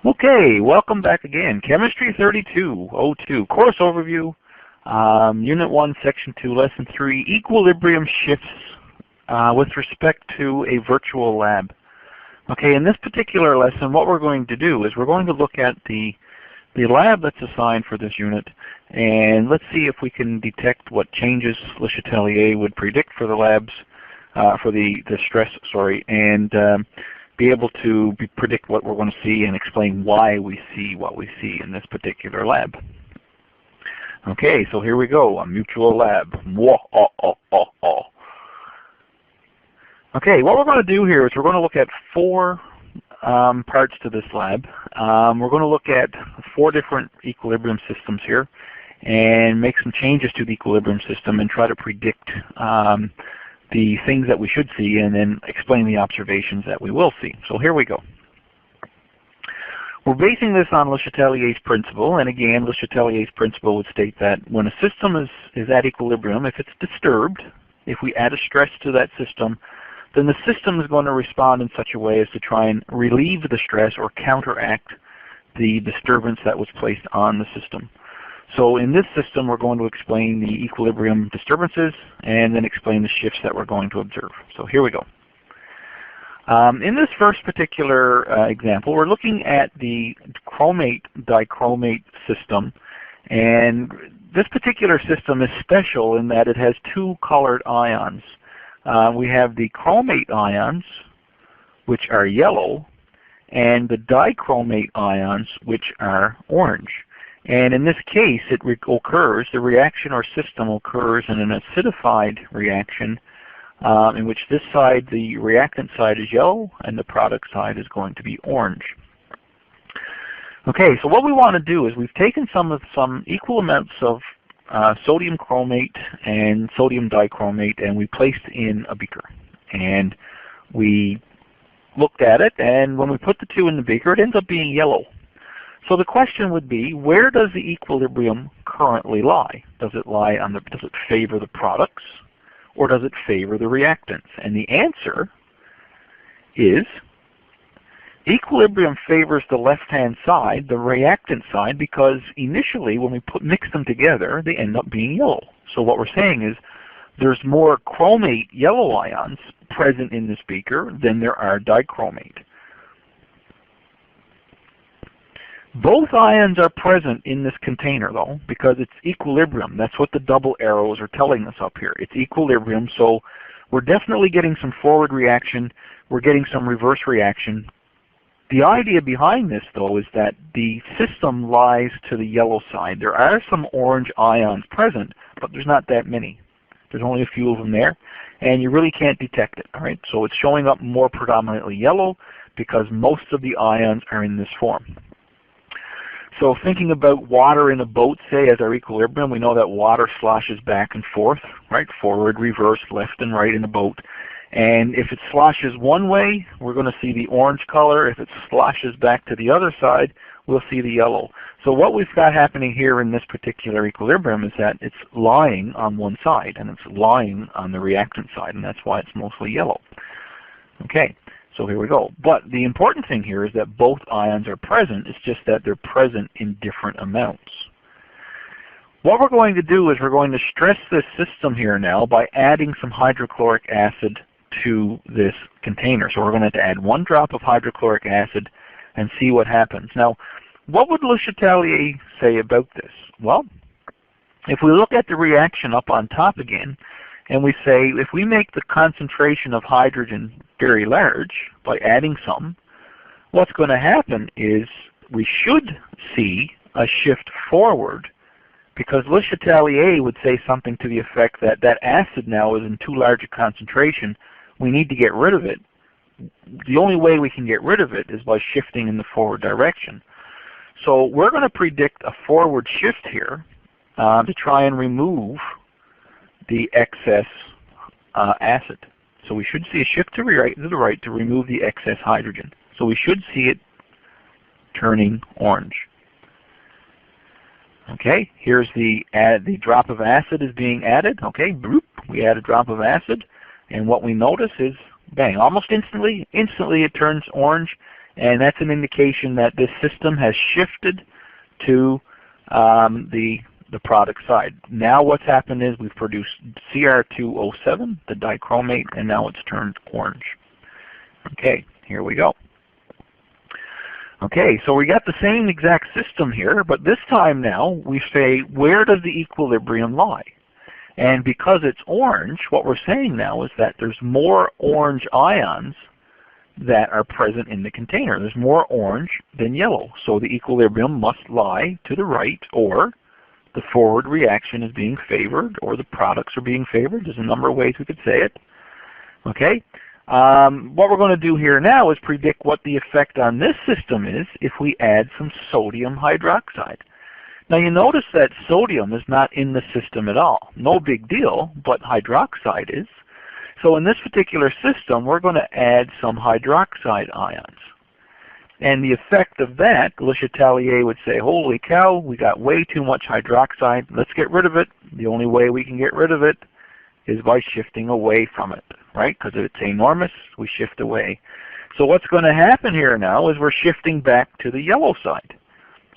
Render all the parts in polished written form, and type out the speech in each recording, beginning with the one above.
Okay, welcome back again. Chemistry 3202, course overview, Unit 1, Section 2, Lesson 3, equilibrium shifts with respect to a virtual lab. Okay, in this particular lesson, what we're going to do is we're going to look at the lab that's assigned for this unit, and let's see if we can detect what changes lechetalier would predict for the labs, for the stress, and be able to predict what we're going to see and explain why we see what we see in this particular lab. Okay, so here we go, a mutual lab. Okay, what we're going to do here is we're going to look at four parts to this lab. We're going to look at 4 different equilibrium systems here and make some changes to the equilibrium system and try to predict the things that we should see and then explain the observations that we will see. So here we go. We're basing this on lechetalier's principle, and again, lechetalier's principle would state that when a system is at equilibrium, if it's disturbed, if we add a stress to that system, then the system is going to respond in such a way as to try and relieve the stress or counteract the disturbance that was placed on the system. So in this system, we're going to explain the equilibrium disturbances and then explain the shifts that we're going to observe. So here we go. In this first particular example, we're looking at the chromate dichromate system, and this particular system is special in that it has 2 colored ions. We have the chromate ions, which are yellow, and the dichromate ions, which are orange. And in this case, it occurs, the reaction or system occurs in an acidified reaction in which this side, the reactant side, is yellow and the product side is going to be orange. Okay, so what we want to do is we've taken some equal amounts of sodium chromate and sodium dichromate and we placed in a beaker. And we looked at it, and when we put the 2 in the beaker, it ends up being yellow. So the question would be, where does the equilibrium currently lie? Does it lie on does it favor the products or does it favor the reactants? And the answer is equilibrium favors the left-hand side, the reactant side, because initially when we mix them together, they end up being yellow. So what we're saying is there's more chromate yellow ions present in this beaker than there are dichromate. Both ions are present in this container, though, because it's equilibrium. That's what the double arrows are telling us up here. It's equilibrium, so we're definitely getting some forward reaction. We're getting some reverse reaction. The idea behind this, though, is that the system lies to the yellow side. There are some orange ions present, but there's not that many. There's only a few of them there, and you really can't detect it. All right? So it's showing up more predominantly yellow because most of the ions are in this form. So thinking about water in a boat, say, as our equilibrium, we know that water sloshes back and forth, right? Forward, reverse, left and right in a boat. And if it sloshes one way, we're going to see the orange color. If it sloshes back to the other side, we'll see the yellow. So what we've got happening here in this particular equilibrium is that it's lying on one side, and it's lying on the reactant side, and that's why it's mostly yellow. Okay. So here we go. But the important thing here is that both ions are present. It's just that they're present in different amounts. What we're going to do is we're going to stress this system here now by adding some hydrochloric acid to this container. So we're going to have to add 1 drop of hydrochloric acid and see what happens. Now, what would Lechetalier say about this? Well, if we look at the reaction up on top again, and we say if we make the concentration of hydrogen very large by adding some, what's going to happen is we should see a shift forward, because Lechetalier would say something to the effect that that acid now is in too large a concentration. We need to get rid of it. The only way we can get rid of it is by shifting in the forward direction. So we're going to predict a forward shift here to try and remove the excess acid. So we should see a shift to the right to remove the excess hydrogen. So we should see it turning orange. Okay, here's the drop of acid is being added. Okay, bloop, we add a drop of acid, and what we notice is, bang, almost instantly it turns orange, And that's an indication that this system has shifted to the product side. Now what's happened is we've produced Cr2O7, the dichromate, and now it's turned orange. Okay, here we go. Okay, so we got the same exact system here, but this time now we say, where does the equilibrium lie? And because it's orange, what we're saying now is that there's more orange ions that are present in the container. There's more orange than yellow. So the equilibrium must lie to the right, or the forward reaction is being favored, or the products are being favored. There's a number of ways we could say it. Okay? What we're going to do here now is predict what the effect on this system is if we add some sodium hydroxide. Now you notice that sodium is not in the system at all. No big deal, but hydroxide is. So in this particular system, we're going to add some hydroxide ions. And the effect of that, lechetalier would say, holy cow, we got way too much hydroxide. Let's get rid of it. The only way we can get rid of it is by shifting away from it, right? Because if it's enormous, we shift away. So what's going to happen here now is we're shifting back to the yellow side.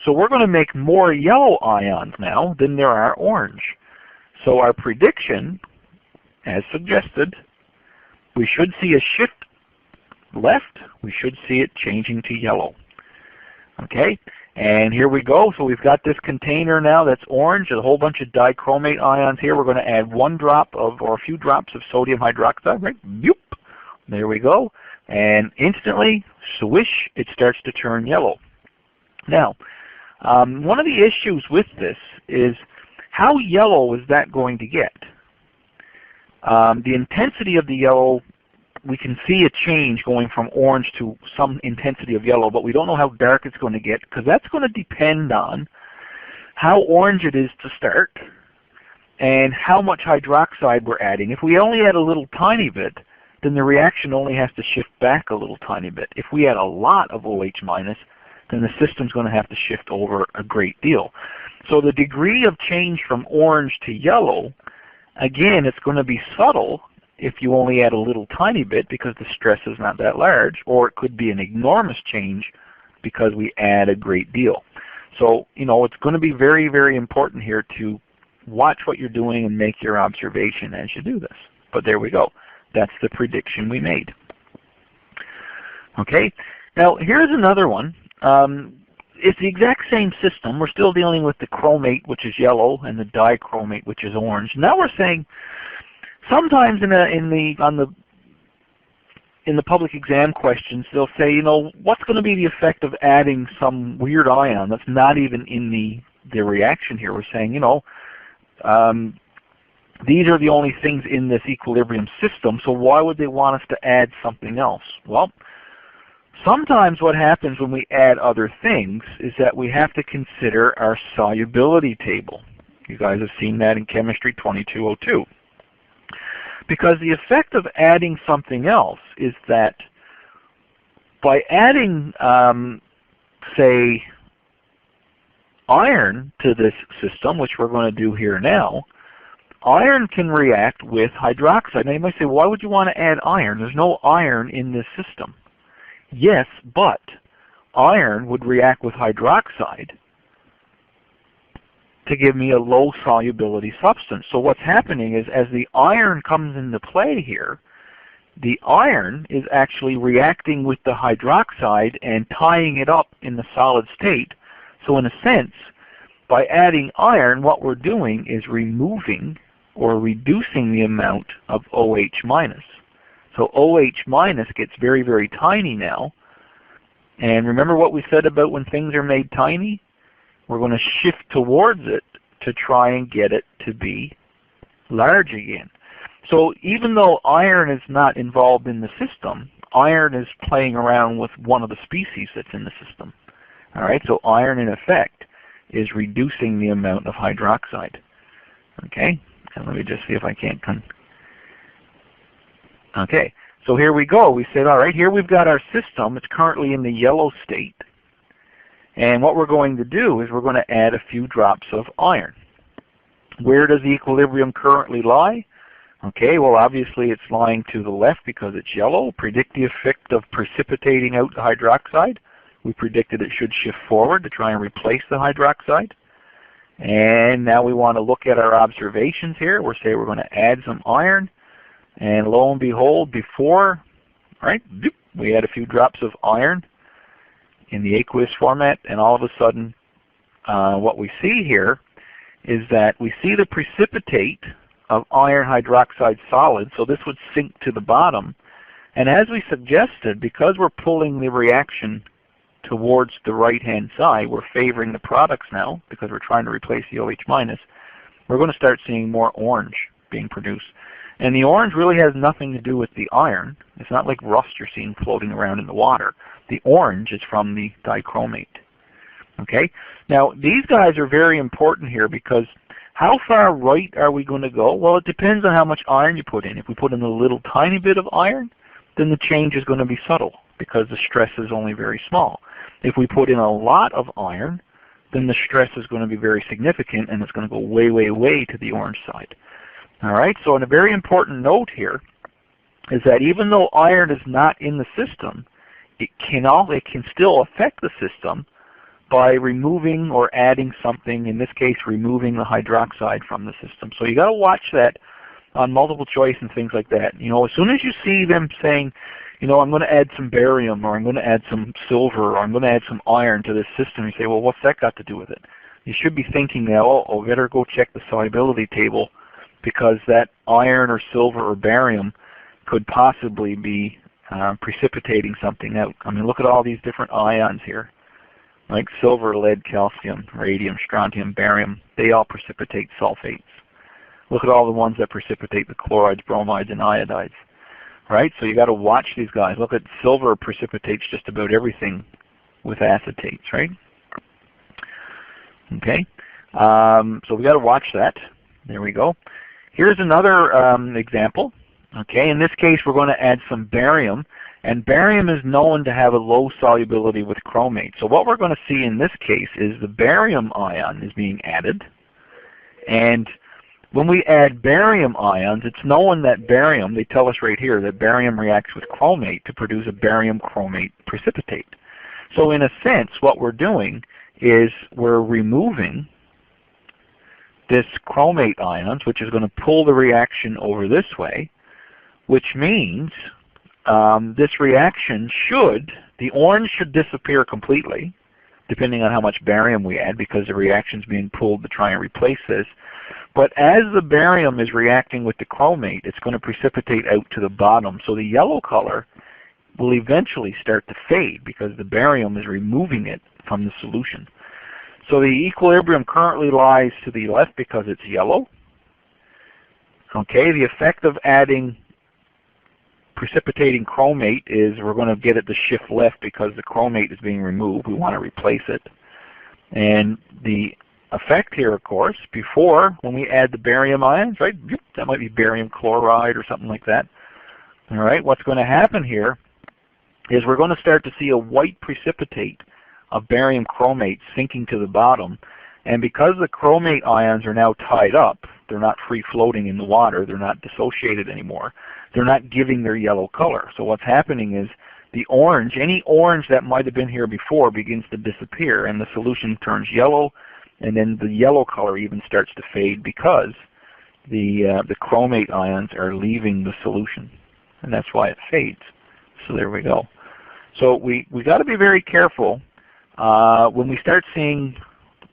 So we're going to make more yellow ions now than there are orange. So our prediction, as suggested, we should see a shift left. We should see it changing to yellow. Okay, and here we go. So we've got this container now that's orange. There's a whole bunch of dichromate ions here. We're going to add one drop of, or a few drops of sodium hydroxide, right? Yoop. There we go. And instantly, swish, it starts to turn yellow. Now, one of the issues with this is how yellow is that going to get? The intensity of the yellow, we can see a change going from orange to some intensity of yellow, but we don't know how dark it's going to get, because that's going to depend on how orange it is to start and how much hydroxide we're adding. If we only add a little tiny bit, then the reaction only has to shift back a little tiny bit. If we add a lot of OH-, then the system's going to have to shift over a great deal. So the degree of change from orange to yellow, again, it's going to be subtle if you only add a little tiny bit because the stress is not that large, or it could be an enormous change because we add a great deal. So, you know, it's going to be very, very important here to watch what you're doing and make your observation as you do this. But there we go. That's the prediction we made. Okay, now here's another one. It's the exact same system. We're still dealing with the chromate, which is yellow, and the dichromate, which is orange. Now we're saying sometimes in the public exam questions, they'll say, you know, what's going to be the effect of adding some weird ion that's not even in the reaction here? We're saying, you know, these are the only things in this equilibrium system, so why would they want us to add something else? Well, sometimes what happens when we add other things is that we have to consider our solubility table. You guys have seen that in Chemistry 3202. Because the effect of adding something else is that by adding, say, iron to this system, which we're going to do here now, iron can react with hydroxide. Now you might say, why would you want to add iron? There's no iron in this system. Yes, but iron would react with hydroxide to give me a low solubility substance. So what's happening is as the iron comes into play here, the iron is actually reacting with the hydroxide and tying it up in the solid state. So in a sense, by adding iron, what we're doing is removing or reducing the amount of OH-. So OH- gets very, very tiny now. And remember what we said about when things are made tiny? We're going to shift towards it to try and get it to be large again. So even though iron is not involved in the system, iron is playing around with one of the species that's in the system. All right, so iron in effect is reducing the amount of hydroxide. Okay, and let me just see if I can't Okay, so here we go. We said, all right, here we've got our system. It's currently in the yellow state. And what we're going to do is we're going to add a few drops of iron. Where does the equilibrium currently lie? Okay, well obviously it's lying to the left because it's yellow. Predict the effect of precipitating out the hydroxide. We predicted it should shift forward to try and replace the hydroxide. And now we want to look at our observations here. We're saying we're going to add some iron. And lo and behold, before, right, we had a few drops of iron in the aqueous format, and all of a sudden what we see here is that we see the precipitate of iron hydroxide solid, so this would sink to the bottom. And as we suggested, because we're pulling the reaction towards the right-hand side, we're favoring the products now because we're trying to replace the OH-, we're going to start seeing more orange being produced. And the orange really has nothing to do with the iron. It's not like rust you're seeing floating around in the water. The orange is from the dichromate. Okay? Now, these guys are very important here because how far right are we going to go? Well, it depends on how much iron you put in. If we put in a little tiny bit of iron, then the change is going to be subtle because the stress is only very small. If we put in a lot of iron, then the stress is going to be very significant and it's going to go way, way, way to the orange side. All right, so a very important note here is that even though iron is not in the system, it can still affect the system by removing or adding something, in this case removing the hydroxide from the system. So you got to watch that on multiple choice and things like that. You know, as soon as you see them saying, you know, I'm going to add some barium, or I'm going to add some silver, or I'm going to add some iron to this system, you say, well, what's that got to do with it? You should be thinking now, oh, better go check the solubility table because that iron or silver or barium could possibly be precipitating something out. I mean, look at all these different ions here. Like silver, lead, calcium, radium, strontium, barium, they all precipitate sulfates. Look at all the ones that precipitate the chlorides, bromides, and iodides. Right? So you got to watch these guys. Look at silver precipitates just about everything with acetates, right? Okay. So we got to watch that. There we go. Here's another example. Okay, in this case we're going to add some barium, and barium is known to have a low solubility with chromate. So what we're going to see in this case is the barium ion is being added, and when we add barium ions, it's known that barium, they tell us right here, that barium reacts with chromate to produce a barium chromate precipitate. So in a sense, what we're doing is we're removing this chromate ions, which is going to pull the reaction over this way, which means this reaction the orange should disappear completely, depending on how much barium we add, because the reaction is being pulled to try and replace this. But as the barium is reacting with the chromate, it's going to precipitate out to the bottom. So the yellow color will eventually start to fade because the barium is removing it from the solution. So the equilibrium currently lies to the left because it's yellow. Okay, the effect of adding precipitating chromate is we're going to get it to shift left because the chromate is being removed. We want to replace it. And the effect here, of course, before, when we add the barium ions, right, that might be barium chloride or something like that. All right, what's going to happen here is we're going to start to see a white precipitate of barium chromate sinking to the bottom. And because the chromate ions are now tied up, they're not free floating in the water, they're not dissociated anymore, they're not giving their yellow color. So what's happening is the orange, any orange that might have been here before begins to disappear and the solution turns yellow, and then the yellow color even starts to fade because the chromate ions are leaving the solution, and that's why it fades. So there we go. So we got to be very careful when we start seeing,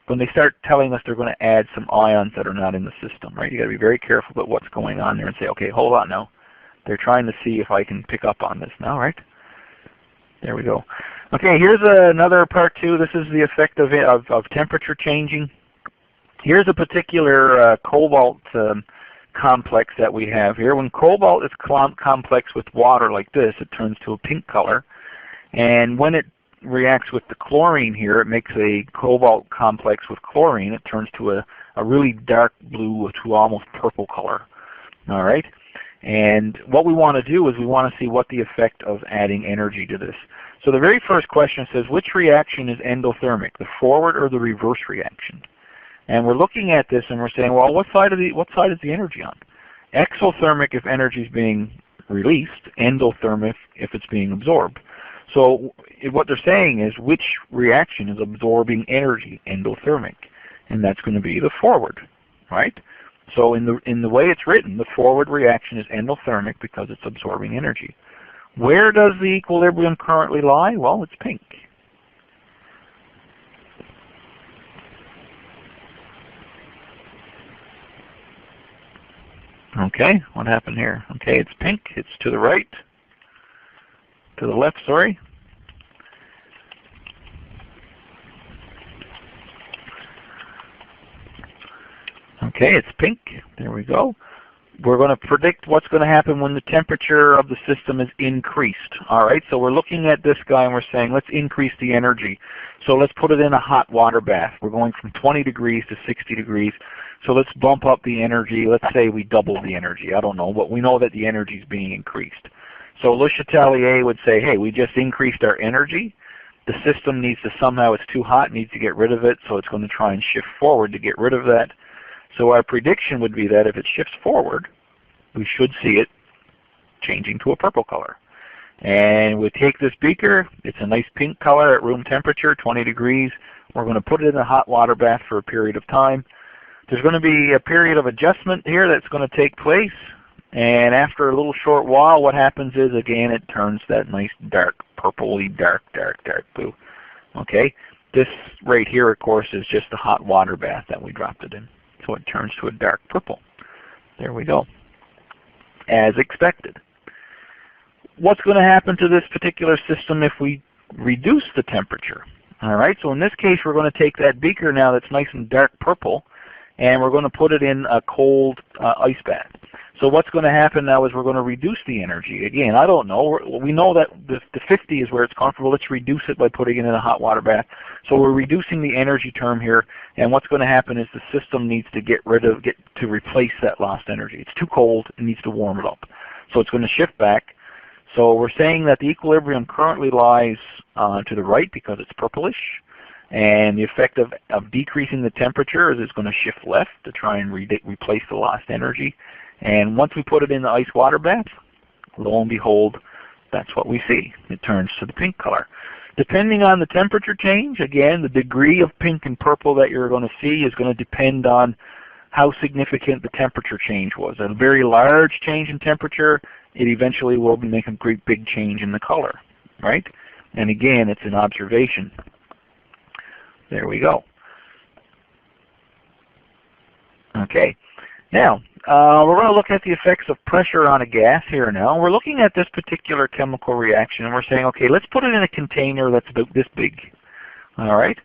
when they start telling us they're going to add some ions that are not in the system, right? You got to be very careful about what's going on there and say, okay, hold on now. They're trying to see if I can pick up on this now, right? There we go. Okay, here's another part two. This is the effect of temperature changing. Here's a particular cobalt complex that we have here. When cobalt is complex with water like this, it turns to a pink color. And when it reacts with the chlorine here, it makes a cobalt complex with chlorine. It turns to a really dark blue to almost purple color. All right? And what we want to do is we want to see what the effect of adding energy to this. So the very first question says, which reaction is endothermic, the forward or the reverse reaction? And we're looking at this and we're saying, well, what side is the energy on? exothermic if energy is being released, endothermic if it's being absorbed. So what they're saying is which reaction is absorbing energy, endothermic, and that's going to be the forward, right? So in the way it's written, the forward reaction is endothermic because it's absorbing energy. Where does the equilibrium currently lie? Well, it's pink. Okay, what happened here? Okay, it's pink. It's to the right. To the left, sorry. Okay, it's pink. There we go. We're going to predict what's going to happen when the temperature of the system is increased. All right, so we're looking at this guy and we're saying let's increase the energy. So let's put it in a hot water bath. We're going from 20 degrees to 60 degrees. So let's bump up the energy. Let's say we double the energy. I don't know, but we know that the energy is being increased. So lechetalier would say, hey, we just increased our energy. The system needs to somehow, it's too hot, needs to get rid of it, so it's going to try and shift forward to get rid of that. So our prediction would be that if it shifts forward, we should see it changing to a purple color. And we take this beaker, it's a nice pink color at room temperature, 20 degrees. We're going to put it in a hot water bath for a period of time. There's going to be a period of adjustment here that's going to take place. And after a little short while, what happens is, again, it turns that nice dark purpley, dark blue. Okay? This right here, of course, is just a hot water bath that we dropped it in. So it turns to a dark purple. There we go. As expected. What's going to happen to this particular system if we reduce the temperature? All right, so in this case, we're going to take that beaker now that's nice and dark purple, and we're going to put it in a cold ice bath. So what's going to happen now is we're going to reduce the energy. Again, I don't know. We know that the 50 is where it's comfortable. Let's reduce it by putting it in a hot water bath. So we're reducing the energy term here, and what's going to happen is the system needs to get to replace that lost energy. It's too cold. It needs to warm it up. So it's going to shift back. So we're saying that the equilibrium currently lies to the right because it's purplish, and the effect of decreasing the temperature is it's going to shift left to try and replace the lost energy. And once we put it in the ice water bath, lo and behold, that's what we see. It turns to the pink color. Depending on the temperature change, again, the degree of pink and purple that you're going to see is going to depend on how significant the temperature change was. A very large change in temperature, it eventually will make a great big change in the color, right? And again, it's an observation. There we go. Okay. Now, we're going to look at the effects of pressure on a gas here now. We're looking at this particular chemical reaction, and we're saying, okay, let's put it in a container that's about this big. All right?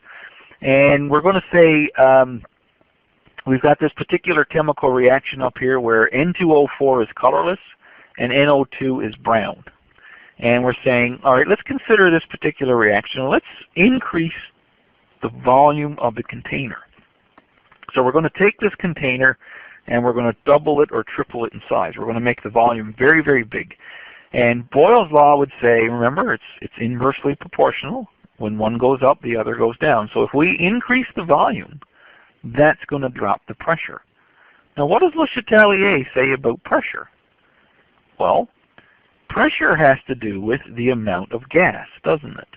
And we're going to say we've got this particular chemical reaction up here where N2O4 is colorless and NO2 is brown. And we're saying, all right, let's consider this particular reaction. Let's increase the volume of the container. So we're going to take this container and we're going to double it or triple it in size. We're going to make the volume very, very big. And Boyle's law would say, remember, it's inversely proportional. When one goes up, the other goes down. So if we increase the volume, that's going to drop the pressure. Now what does lechetalier say about pressure? Well, pressure has to do with the amount of gas, doesn't it?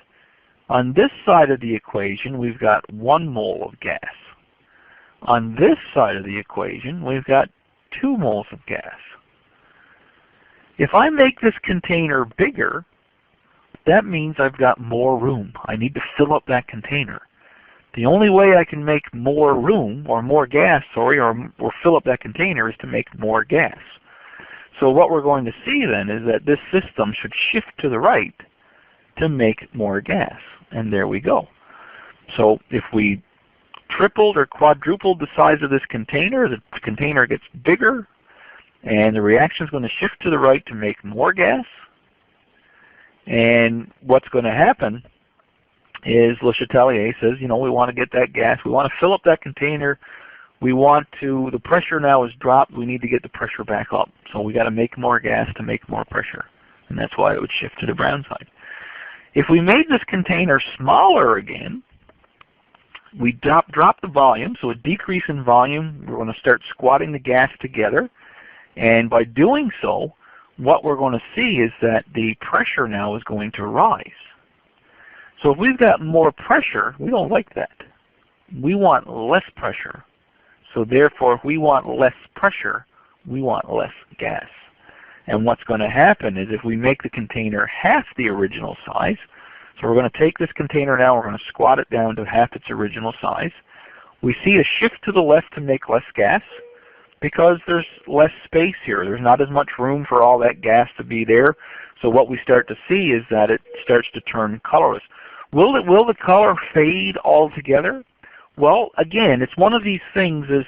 On this side of the equation, we've got 1 mole of gas. On this side of the equation, we've got 2 moles of gas. If I make this container bigger, that means I've got more room. I need to fill up that container. The only way I can make more room, or more gas, sorry, or fill up that container is to make more gas. So what we're going to see then is that this system should shift to the right to make more gas. And there we go. So if we tripled or quadrupled the size of this container, the container gets bigger, and the reaction is going to shift to the right to make more gas. And what's going to happen is lechetalier says, you know, we want to get that gas, we want to fill up that container, we want to, the pressure now is dropped, we need to get the pressure back up. So we got to make more gas to make more pressure. And that's why it would shift to the brown side. If we made this container smaller again, we drop the volume, so a decrease in volume, we're going to start squatting the gas together, And by doing so, what we're going to see is that the pressure now is going to rise. So if we've got more pressure, we don't like that. We want less pressure. So therefore, if we want less pressure, we want less gas. And what's going to happen is if we make the container half the original size, so we're going to take this container now, we're going to squat it down to half its original size. We see a shift to the left to make less gas because there's less space here. There's not as much room for all that gas to be there. So what we start to see is that it starts to turn colorless. Will the color fade altogether? Well, again, it's one of these things is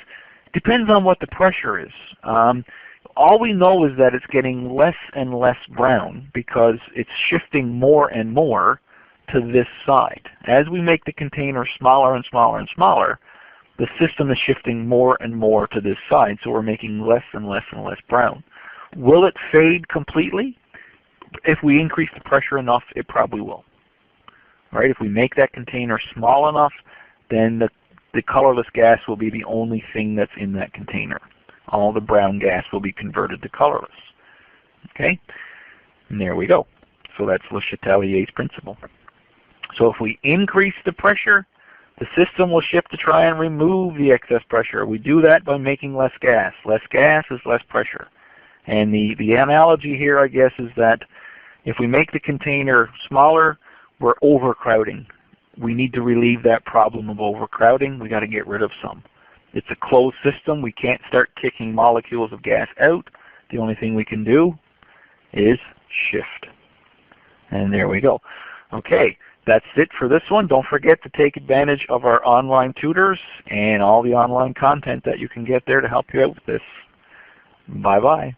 depends on what the pressure is. All we know is that it's getting less and less brown because it's shifting more and more to this side. As we make the container smaller and smaller and smaller, the system is shifting more and more to this side, so we're making less and less and less brown. Will it fade completely? If we increase the pressure enough, it probably will. Right? If we make that container small enough, then the colorless gas will be the only thing that's in that container. All the brown gas will be converted to colorless. Okay? And there we go. So that's Lechetalier's principle. So if we increase the pressure, the system will shift to try and remove the excess pressure. We do that by making less gas. Less gas is less pressure. And the analogy here, I guess, is that if we make the container smaller, we're overcrowding. We need to relieve that problem of overcrowding. We got to get rid of some. It's a closed system. We can't start kicking molecules of gas out. The only thing we can do is shift. And there we go. Okay, that's it for this one. Don't forget to take advantage of our online tutors and all the online content that you can get there to help you out with this. Bye-bye.